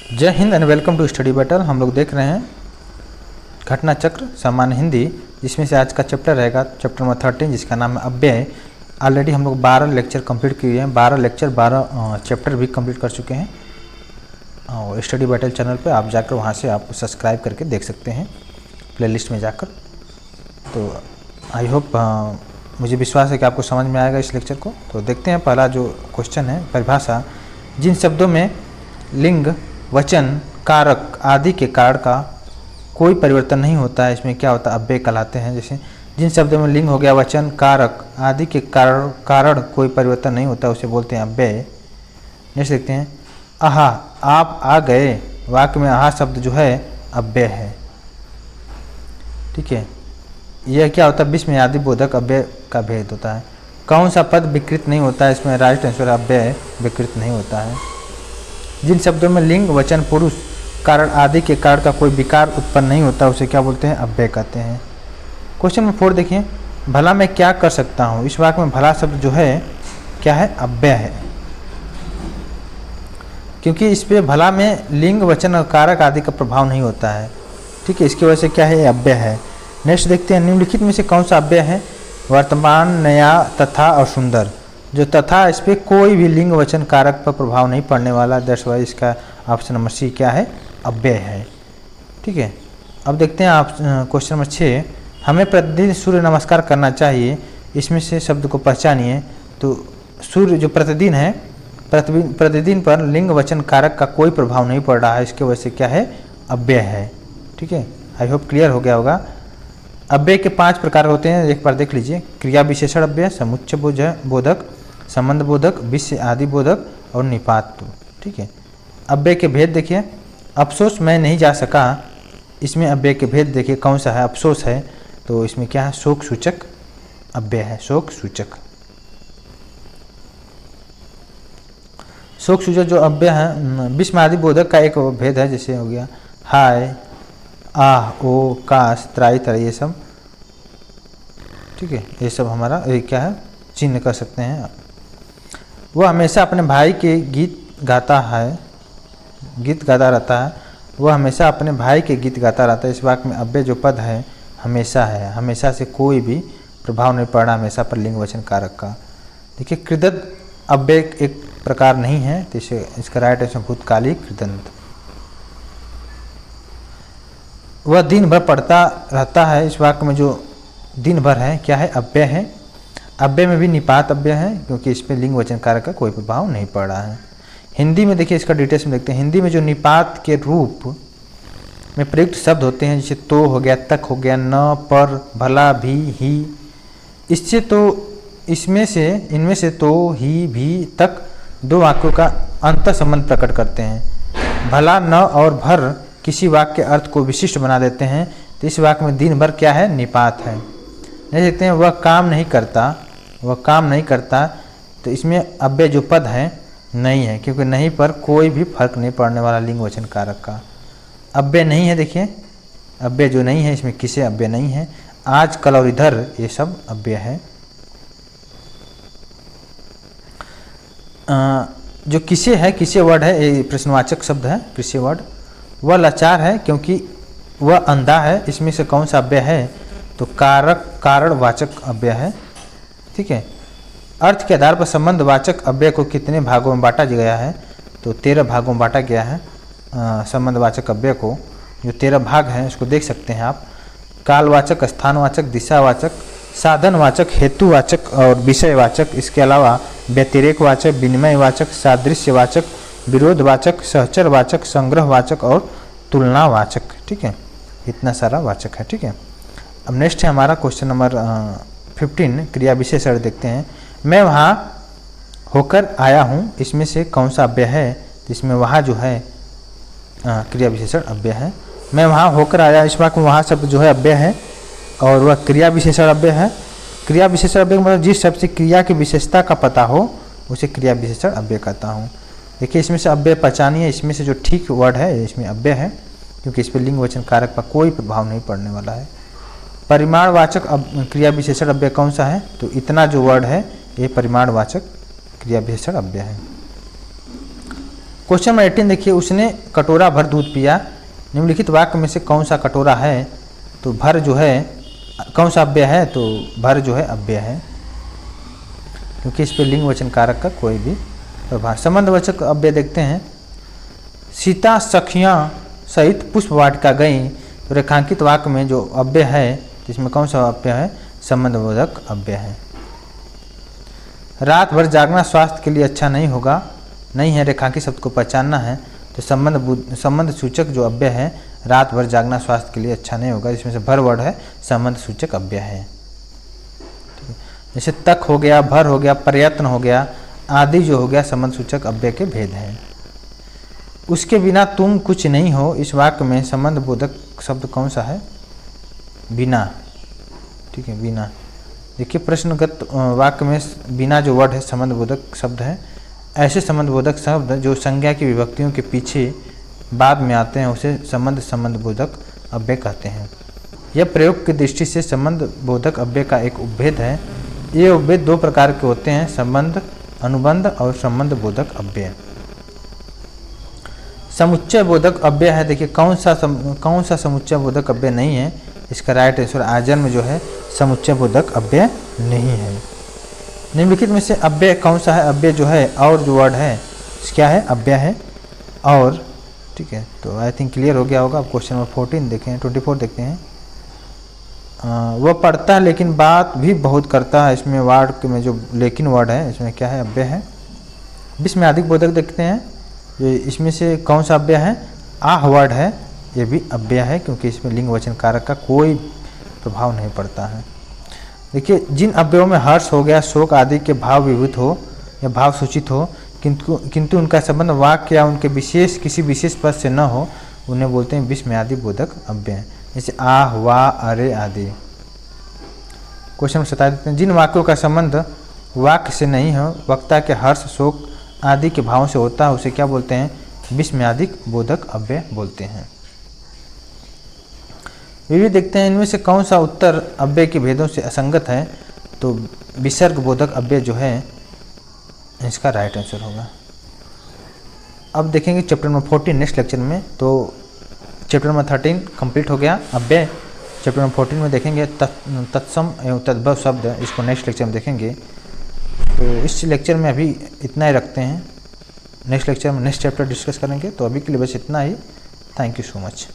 जय Hind and welcome to Study Battle. हम लोग देख रहे हैं घटना चक्र सामान्य हिंदी, जिसमें से आज का चैप्टर रहेगा चैप्टर नंबर 13, जिसका नाम है अव्यय। ऑलरेडी हम लोग 12 लेक्चर कंप्लीट किए हैं, 12 लेक्चर 12 चैप्टर भी कंप्लीट कर चुके हैं। और स्टडी बैटल चैनल पे आप जाकर वहाँ से आप सब्सक्राइब करके देख सकते हैं प्लेलिस्ट में जाकर। तो आई होप मुझे विश्वास है कि आपको समझ में आएगा इस लेक्चर को। तो देखते हैं पहला जो क्वेश्चन है, परिभाषा। जिन शब्दों में लिंग, वचन, कारक आदि के कारण का कोई परिवर्तन नहीं होता है, इसमें क्या होता है, अव्यय कहलाते हैं। जैसे जिन शब्दों में लिंग हो गया, वचन, कारक आदि के कारण कोई परिवर्तन नहीं होता, उसे बोलते हैं अव्यय। नेक्स्ट देखते हैं, आहा, आप आ गए। वाक्य में आहा शब्द जो है अव्यय है। ठीक है, यह क्या होता है, विस्मयादि बोधक अव्यय का भेद होता है। कौन सा पद विकृत नहीं होता है, इसमें राइट आंसर अव्यय विकृत नहीं होता है। जिन शब्दों में लिंग, वचन, पुरुष, कारण आदि के कारण का कोई विकार उत्पन्न नहीं होता, उसे क्या बोलते हैं, अव्यय कहते हैं। क्वेश्चन नंबर 4 देखिए, भला मैं क्या कर सकता हूँ। इस वाक्य में भला शब्द जो है क्या है, अव्यय है, क्योंकि इस पे भला में लिंग, वचन और कारक आदि का प्रभाव नहीं होता है। ठीक है, इसकी वजह से क्या है, अव्यय है। नेक्स्ट देखते हैं, निम्नलिखित में से कौन सा अव्यय है। वर्तमान, नया, तथा और सुंदर। जो तथा, इस पर कोई भी लिंग, वचन, कारक पर प्रभाव नहीं पड़ने वाला, दैट्स वाई इसका ऑप्शन नंबर सी क्या है, अव्यय है। ठीक है, अब देखते हैं आप क्वेश्चन नंबर 6, हमें प्रतिदिन सूर्य नमस्कार करना चाहिए। इसमें से शब्द को पहचानिए। तो सूर्य जो प्रतिदिन है, प्रतिदिन पर लिंग, वचन, कारक का कोई प्रभाव नहीं पड़ रहा है, इसके वजह से क्या है, अव्यय है। ठीक है, आई होप क्लियर हो गया होगा। अव्यय के 5 प्रकार होते हैं, एक बार देख लीजिए। क्रिया विशेषण अव्यय, समुच्चय बोधक, संबंध बोधक, विषय आदि बोधक और निपात। ठीक है, अव्यय के भेद देखिए। अफसोस मैं नहीं जा सका, इसमें अव्यय के भेद देखिए कौन सा है, अफसोस है, तो इसमें क्या है, शोक सूचक अव्यय है, शोक सूचक। शोक सूचक जो अव्यय है, विस्मय आदि बोधक का एक भेद है, जैसे हो गया हाय, आह, ओ, काश, त्राई, तरह, ये सब। ठीक है, ये सब हमारा क्या है, चिन्ह कर सकते हैं। वह हमेशा अपने भाई के गीत गाता रहता है। वह हमेशा अपने भाई के गीत गाता रहता है। इस वाक्य में अव्यय जो पद है हमेशा है, हमेशा से कोई भी प्रभाव नहीं पड़ रहा हमेशा पर लिंग, वचन, कारक का। देखिए, कृदंत अव्यय एक प्रकार नहीं है, तो इसका राइट आंसर भूतकालिक कृदंत। वह दिन भर पढ़ता रहता है। इस वाक्य में जो दिन भर है क्या है, अव्यय है। अव्यय में भी निपात अव्यय है, क्योंकि इसमें लिंग, वचन, कारक का कोई प्रभाव नहीं पड़ रहा है। हिंदी में देखिए, इसका डिटेल्स में देखते हैं। हिंदी में जो निपात के रूप में प्रयुक्त शब्द होते हैं, जैसे तो हो गया, तक हो गया, न, पर, भला, भी, ही, इनमें से तो, ही, भी, तक 2 वाक्यों का अंतर संबंध प्रकट करते हैं। भला, न और भर किसी वाक्य के अर्थ को विशिष्ट बना देते हैं, तो इस वाक्य में दिन भर क्या है, निपात है। नहीं देखते हैं, वह काम नहीं करता, तो इसमें अव्यय जो पद है नहीं है, क्योंकि नहीं पर कोई भी फर्क नहीं पड़ने वाला लिंग, वचन, कारक का अव्यय नहीं है। देखिए, अव्यय जो नहीं है, इसमें किसे अव्यय नहीं है। आज, कल और इधर, ये सब अव्यय है। जो किसे है, किसे वर्ड है, ये प्रश्नवाचक शब्द है, किसे वर्ड। वह लाचार है क्योंकि वह अंधा है। इसमें से कौन सा अव्यय है, तो कारणवाचक अव्यय है। ठीक है, अर्थ के आधार पर संबंधवाचक अव्यय को कितने भागों में बांटा गया है, तो 13 भागों में बांटा गया है। संबंधवाचक अव्यय को जो 13 भाग हैं, उसको देख सकते हैं आप। कालवाचक, स्थानवाचक, दिशावाचक, साधनवाचक, हेतुवाचक और विषयवाचक। इसके अलावा व्यतिरेकवाचक, विनिमयवाचक, सादृश्यवाचक, विरोधवाचक, सहचरवाचक, संग्रहवाचक और तुलनावाचक। ठीक है, इतना सारा वाचक है। ठीक है, अब नेक्स्ट है हमारा क्वेश्चन नंबर 15, क्रिया विशेषण देखते हैं। मैं वहाँ होकर आया हूँ, इसमें से कौन सा अव्यय है, तो इसमें वहाँ जो है क्रिया विशेषण अव्यय है। मैं वहाँ होकर आया, इस वाक्य में वहाँ शब्द जो है अव्यय है, और वह क्रिया विशेषण अव्यय है। क्रिया विशेषण अव्यय मतलब जिस शब्द से क्रिया की विशेषता का पता हो, उसे क्रिया विशेषण अव्यय कहता हूँ। देखिए, इसमें से अव्यय पहचानिए, इसमें से जो ठीक वर्ड है इसमें अव्यय है, क्योंकि इस पर लिंग, वचन, कारक पर कोई प्रभाव नहीं पड़ने वाला है। परिमाणवाचक क्रिया विशेषण अव्यय कौन सा है, तो इतना जो वर्ड है ये परिमाणवाचक क्रिया विशेषण अव्यय है। क्वेश्चन नंबर 18 देखिए, उसने कटोरा भर दूध पिया। निम्नलिखित वाक्य में से कौन सा कटोरा है? तो भर जो है कौन सा अव्यय है? तो भर जो है अव्यय है, क्योंकि इस पे लिंग वचन कारक का कोई भी प्रभाव। संबंधवाचक अव्यय देखते हैं। सीता सखियां सहित पुष्प वाटिका गई। तो रेखांकित वाक्य में जो अव्यय है इसमें कौन सा अव्यय है? संबंधबोधक अव्यय है। रात भर जागना स्वास्थ्य के लिए अच्छा नहीं होगा, नहीं है, रेखांकित शब्द को पहचानना है। तो संबंध सूचक जो अव्यय है, रात भर जागना स्वास्थ्य के लिए अच्छा नहीं होगा, इसमें से भर वर्ड है, संबंध सूचक अव्यय है। जैसे तक हो गया, भर हो गया, प्रयत्न हो गया, आदि जो हो गया संबंध सूचक अव्यय के भेद हैं। उसके बिना तुम कुछ नहीं हो, इस वाक्य में संबंध बोधक शब्द कौन सा है? बिना। ठीक है, बिना। देखिए प्रश्नगत वाक्य में बिना जो वर्ड है संबंध बोधक शब्द है। ऐसे संबंध बोधक शब्द जो संज्ञा की विभक्तियों के पीछे बाद में आते हैं उसे संबंध बोधक अव्यय कहते हैं। यह प्रयोग की दृष्टि से संबंध बोधक अव्यय का एक उपभेद है। ये उपभेद दो प्रकार के होते हैं, संबंध अनुबंध और संबंध बोधक अव्यय। समुच्चय बोधक अव्यय है। देखिए कौन सा समुच्चय बोधक अव्यय नहीं है? इसका राइट आंसर आजन्म जो है समुच्चय बोधक अव्यय नहीं है। निम्नलिखित में से अव्यय कौन सा है? अव्यय जो है और जो वर्ड है क्या है? अव्यय है और। ठीक है, तो आई थिंक क्लियर हो गया होगा। अब क्वेश्चन नंबर 14 देखें, 24 देखते हैं। वह पढ़ता है लेकिन बात भी बहुत करता है। इसमें वर्ड में जो लेकिन वर्ड है इसमें क्या है? अव्यय है। 20 में अधिक बोधक देखते हैं। ये इसमें से कौन सा अव्यय है? आह वर्ड है, ये भी अव्यय है, क्योंकि इसमें लिंग वचन कारक का कोई प्रभाव नहीं पड़ता है। देखिए जिन अव्ययों में हर्ष हो गया, शोक आदि के भाव विभूत हो या भाव सूचित हो, किंतु उनका संबंध वाक्य या उनके किसी विशेष पद से न हो, उन्हें बोलते हैं विस्मयादि बोधक अव्यय। जैसे आह, वाह, अरे आदि। क्वेश्चन 27 देते हैं। जिन वाक्यों का संबंध वाक्य से नहीं हो, वक्ता के हर्ष, शोक आदि के भावों से होता है, उसे क्या बोलते हैं? विस्मयादिक बोधक अव्यय बोलते हैं। विविध देखते हैं, इनमें से कौन सा उत्तर अव्यय के भेदों से असंगत है? तो विसर्ग बोधक अव्यय जो है इसका राइट आंसर होगा। अब देखेंगे चैप्टर नंबर 14 नेक्स्ट लेक्चर में। तो चैप्टर नंबर 13 कंप्लीट हो गया अव्यय। चैप्टर नंबर 14 में देखेंगे तत्सम एवं तद्भव शब्द, इसको नेक्स्ट लेक्चर में देखेंगे। तो इस लेक्चर में अभी इतना ही रखते हैं। नेक्स्ट लेक्चर में नेक्स्ट चैप्टर डिस्कस करेंगे। तो अभी के लिए बस इतना ही। Thank you so much.